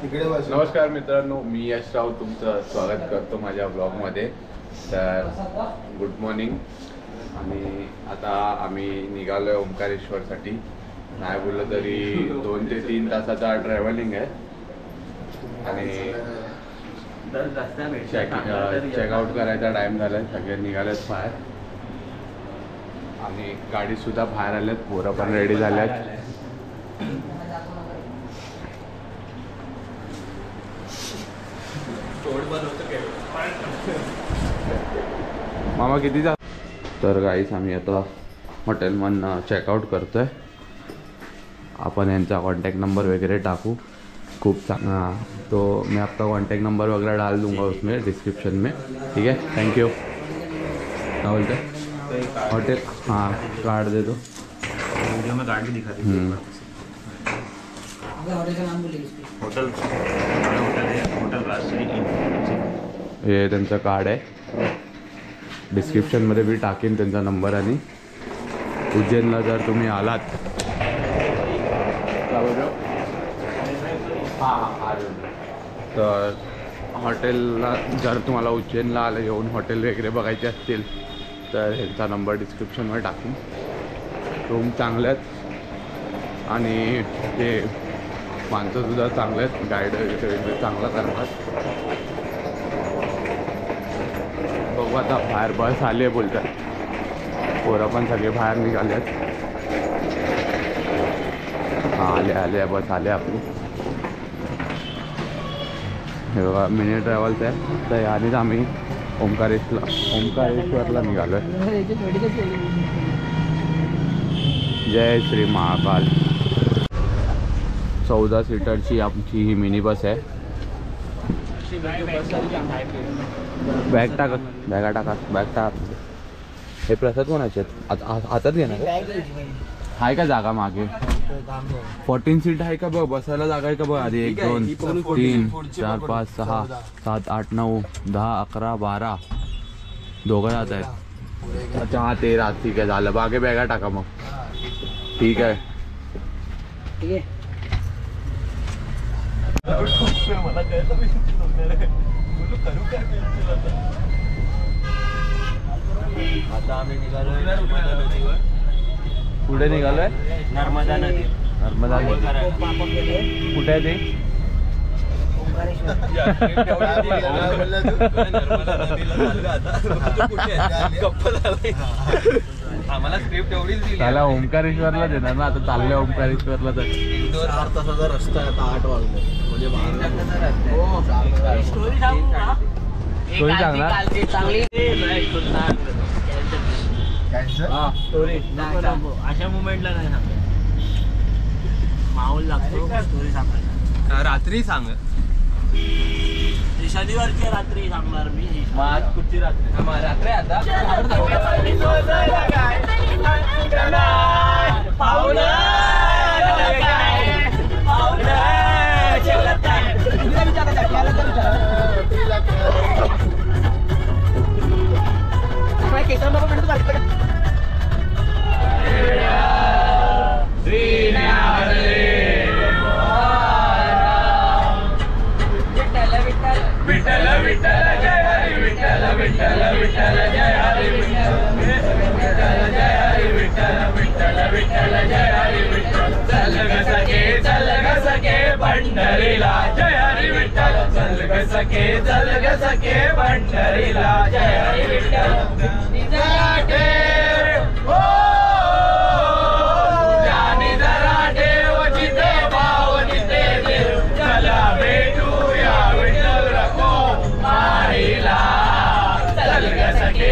नमस्कार मित्रांनो, मी यश राव तुमचं स्वागत करतो माझ्या ब्लॉगमध्ये. तर गुड मॉर्निंग. आणि आता आम्ही निघालो आहे ओंकारेश्वरसाठी. नाही बोललं तरी 2 ते 3 तासाचा ट्रॅव्हलिंग आहे. आणि चेकआउट करायचा टाईम झाला आहे. सगळे निघालेत बाहेर आणि गाडीसुद्धा बाहेर आल्यात. पोरं पण रेडी झाल्यात. मामा किती जा. तर गाईस आम्ही आता हॉटेलमधनं चेकआउट करतोय. आपण यांचा कॉन्टैक्ट नंबर वगैरह टाकू. खूप चांगला तो मैं आपका कॉन्टैक्ट नंबर वगैरह डाल दूंगा उसमें डिस्क्रिप्शन में. ठीक है, थैंक यू. क्या बोलते हैं होटल? हाँ, कार्ड दे दो. वीडियो में कार्ड भी दिखा दीजिए. होटल का नाम बोलिए. Hotel Rajshree inn. हे त्यांचं कार्ड आहे. डिस्क्रिप्शनमध्ये भी टाकीन त्यांचा नंबर. आणि उज्जैनला जर तुम्ही आलात तर हॉटेलला जर तुम्हाला उज्जैनला आलं येऊन हॉटेल वगैरे बघायचे असतील तर ह्यांचा नंबर डिस्क्रिप्शनमध्ये टाकून. रूम चांगले आहेत आणि ते माणसंसुद्धा चांगले आहेत. गाईड वगैरे चांगला करतात. बघू आता बाहेर बस आली आहे बोलतात. पोरं पण सगळे बाहेर निघाले आहेत. हां, आले बस आले आपली. हे बघा मिनी ट्रॅव्हल्स आहे. तर यानेच आम्ही ओंकारेश्वरला निघालो आहे. जय श्री महाकाल. 14 सीटरची आमची ही मिनी बस आहे. बॅग टाका, बॅग टाका. हे प्रसाद कोणाचे आहेत? हातात घेणार आहे का जागा मागे? 14 सीट आहे का बघ? बसायला जागा आहे का बघ? आधी 1 2 3 4 5 6 7 8 9 10 11 12 दोघं जात आहेत. अच्छा हा 13. ठीक आहे, झालं. मागे बॅगा टाका मग. ठीक आहे. आता आम्ही निघालोय नर्मदा नदीवर. पुढे निघालोय नर्मदा नदी. नर्मदा नदी कुठे आहे ते? आम्हाला स्क्रिप्ट एवढीच दिली. त्याला ओंकारेश्वरला देणार ना. आता चाललंय ओंकारेश्वरला. तर 4 तासाचा रस्ता आहे. आता 8 वाजले म्हणजे स्टोरी सांगणार. अशा मुमेंटला नाही सांगत. माहोल लागतो. स्टोरी सांगायला रात्री सांग. शनिवारची रात्री सांगणार मी. आज कुठची रात्री? रात्री आता पंढरीला जय हरी विठ्ठल. चल ग सखे, चल ग सखे पंढरीला जय हरी विठ्ठल. जरा ठेव हो जानी, जरा ठेव जिथे भाव जिथे देव. चला भेटूया विठ्ठल रखो माईला. चल ग सखे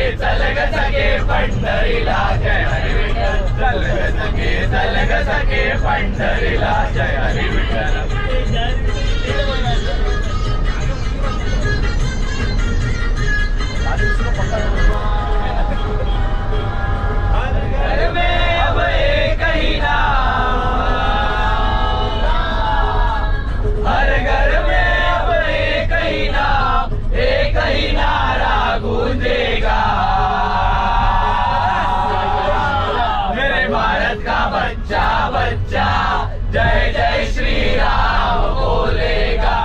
पंढरीला जय हरी विठ्ठल. चल ग सखे पंढरीला जय हरी विठ्ठल. घर में अब एक ही नाम, हर घर में अब एक ही नाम, एक ही नारा गूंजेगा. मेरे भारत का बच्चा बच्चा जय जय श्री राम बोलेगा.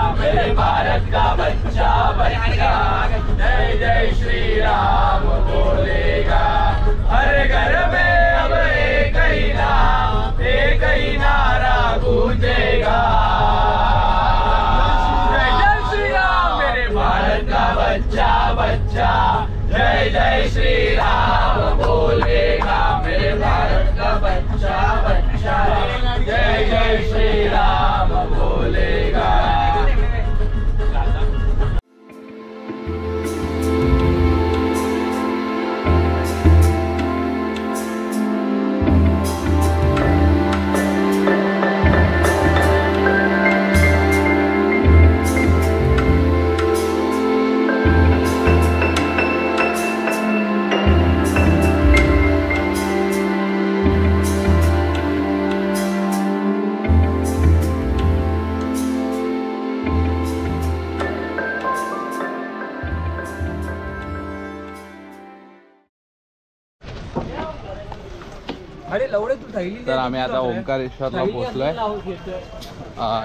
तर आम्ही आता ओंकारेश्वरला पोहोचलोय.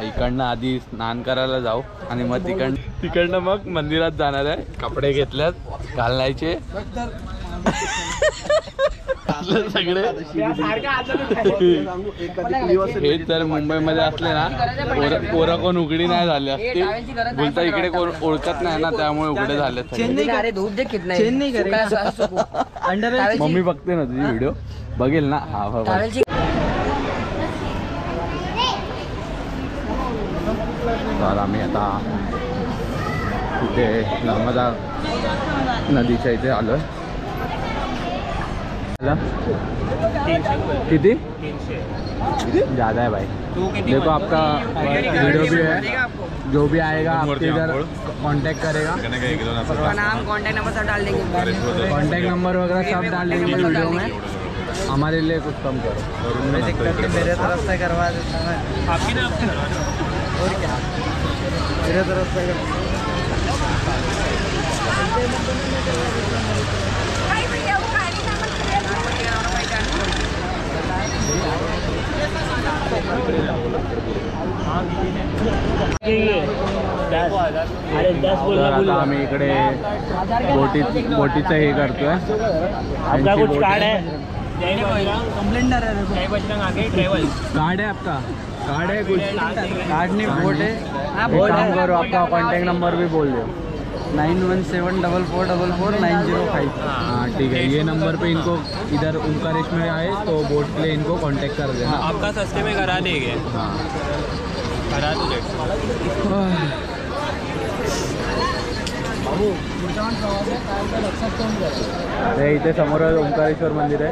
इकडनं आधी स्नान करायला जाऊ आणि मग तिकडनं मग मंदिरात जाणार आहे. कपडे घेतल्यात घालायचे सगळे. हे तर मुंबईमध्ये असले ना पोरं कोण उघडी नाही झाली असते. बोलता इकडे कोण ओळखत नाही ना त्यामुळे उघडे झाले. मम्मी बघते ना तुझी व्हिडिओ बघेल ना. हा तर आम्ही आता इथे नर्मदा नदीच्या इथे आलोय. किती ज़्यादा है भाई. देखो आपका वीडियो भी है, जो भी आएगा आपके इधर कांटेक्ट करेगा. नाम कांटेक्ट नंबर सब डाल देंगे. कांटेक्ट नंबर वगैरह सब डाल देंगे वीडियो में. हमारे लिए कुछ कम करो. मेरे तरफ से करवा देता है. आपकी तरफ से करवा दो. और क्या मेरे तरफ से आता आम्ही इकडे बोटीचं हे करतोय. आपका कुछ कार्ड है? कंप्लेंटर है. कार्ड है आपका? कार्ड है कुछ? कार्ड नहीं बोट है. एक काम करो आपका कांटेक्ट नंबर भी बोल दो. 9174444905. हाँ ठीक है. ये नंबर पे इनको इधर ओंकारेश्वर में आए तो बोट के लिए इनको कांटेक्ट कर देना. आपका सस्ते में करा देंगे. हाँ करा दो. इथे समोर ओंकारेश्वर मंदिर है.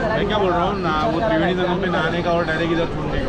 मैं क्या बोल रहा हूँ ना, वो त्रिवेणी संगम में नहाने का और डायरेक्ट इधर छोड़ने का.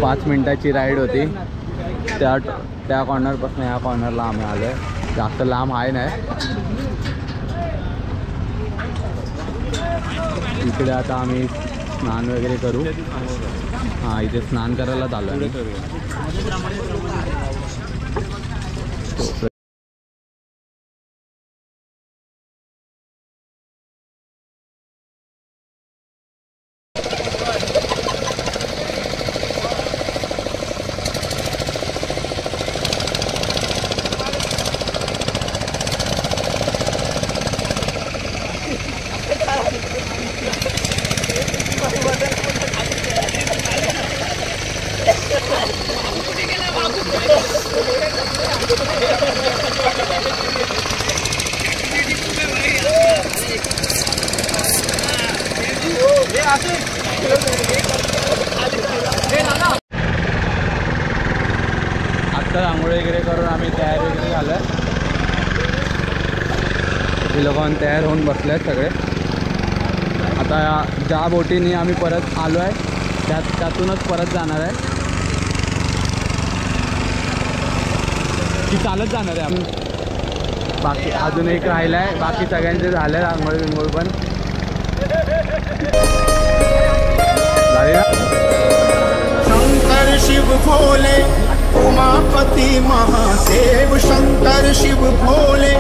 पाच मिनिटाची राईड होती. त्या कॉर्नरपासून ह्या कॉर्नरला आम्ही आलो आहे. जास्त लांब आहे नाही. इकडे आता आम्ही स्नान वगैरे करू. हां इथे स्नान करायलाच आलो आहे. आत्ता आंघोळ वगैरे करून आम्ही तयार वगैरे झालो आहे. हे लोक तयार होऊन बसले आहेत सगळे. आता ज्या बोटीने आम्ही परत आलो आहे त्यातूनच परत जाणार आहे की चालत जाणार आहे आपण. बाकी अजून एक राहिलं आहे. बाकी सगळ्यांचे झाले आंघोळ बिंघोळ पण शंकर शिव भोले उमापति महादेव शंकर शिव भोले,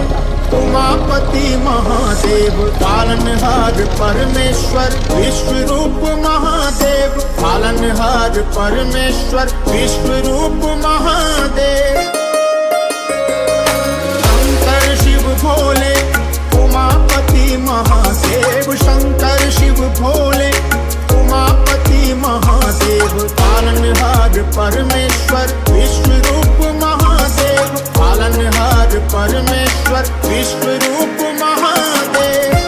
उमापति महादेव पालनहार परमेश्वर विश्व रूप महादेव, पालनहार परमेश्वर विश्व रूप महादेव। शंकर शिव भोले, उमापति महादेव शंकर शिव भोले, उमापति महादेव पालनहार परमेश्वर विश्व रूप महादेव, पालनहार परमेश्वर विश्व रूप महादेव।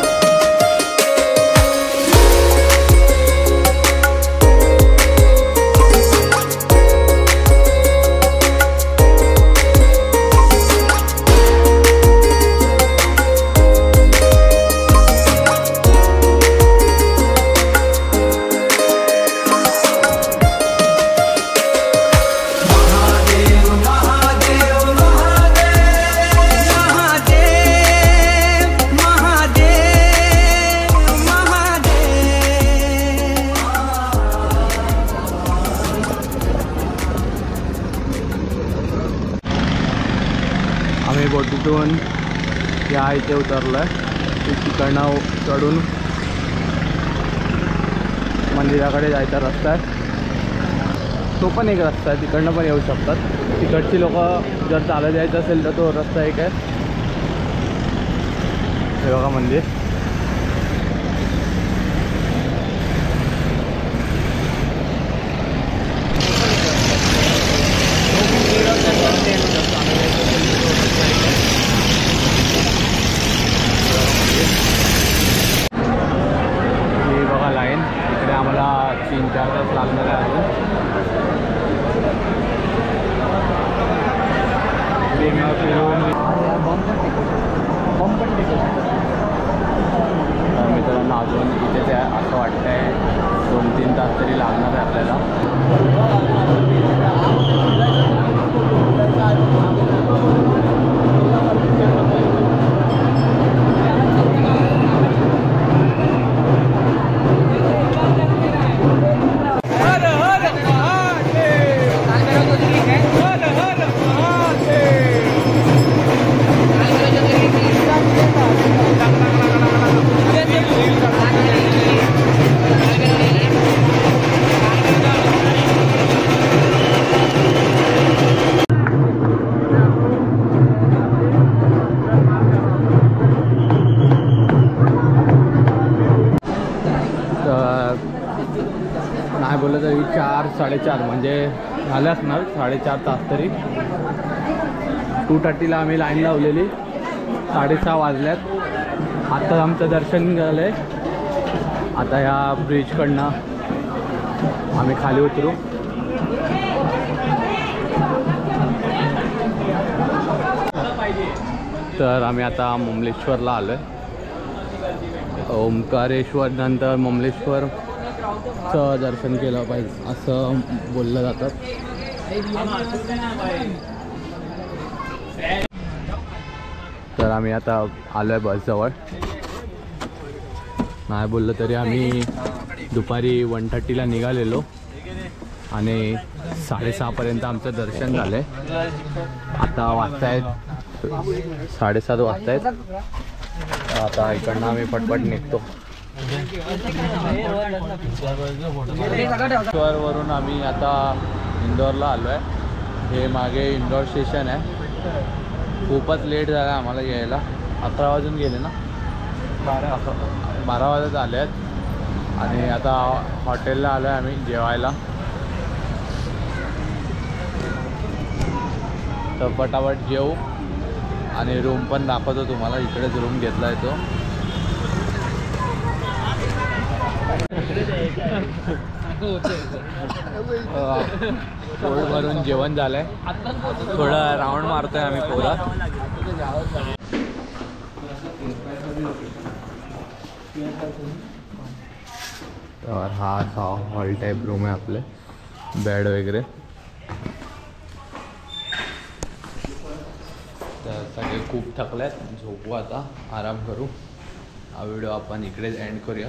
आम्ही बोटीतून या इथे उतरलो आहे, तिकडनं चढून मंदिराकडे जायचा रस्ता आहे, तो पण एक रस्ता आहे, तिकडनं पण येऊ शकतात। तिकडची लोक जर चालत जायचं असेल तर तो रस्ता एक आहे। हे बघा मंदिर, लाईन इकडे आम्हाला 3-4 तास लागणार आहे मित्रांनो। अजून इथे त्या असं वाटतंय 2-3 तास तरी लागणार आहे आपल्याला। नाही बोललं तरी 4-4.5 म्हणजे झाले असणार 4.5 तास तरी। 2:30ला आम्ही लाईन लावलेली, 6:30 वाजल्यात। आता आमचं दर्शन झालं आहे। आता ह्या ब्रिजकडनं आम्ही खाली उतरू। तर आम्ही आता मुमलेश्वरला आलो आहे। ओंकारेश्वर नंतर मुमलेश्वरचं दर्शन केलं पाहिजे असं बोललं जातं। तर आम्ही आता आलो आहे बसजवळ। नाही बोललं तरी आम्ही दुपारी 1:30ला निघालेलो आणि 6:30पर्यंत आमचं दर्शन झालं आहे। आता वाजतायत 7:30 वाजतायत। आता इकडनं आम्ही पटपट निघतो। वरून आम्ही आता इंदोरला आलो आहे। हे मागे इंदोर स्टेशन आहे। खूपच लेट झाला आम्हाला यायला, 11 वाजून गेले ना, 12 वाजत आले आहेत। आणि आता हॉटेलला आलो आहे आम्ही जेवायला। तर पटापट जेवू आणि रूम पण दाखवतो तुम्हाला। इकडेच रूम घेतला आहे तो। पोट भरून जेवण झालंय, थोडं राऊंड मारतोय आम्ही पोरात। तर हा हॉल टाईप रूम आहे आपले, बेड वगैरे। तर सगळे खूप थकलेत, झोपू आता, आराम करू। हा व्हिडिओ आपण इकडेच एंड करूया।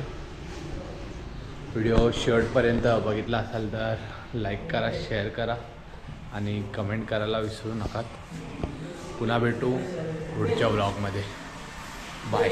व्हिडिओ शेवटपर्यंत बघितला असाल तर लाईक करा, शेअर करा आणि कमेंट करायला विसरू नका. पुन्हा भेटू पुढच्या व्लॉगमध्ये. बाय.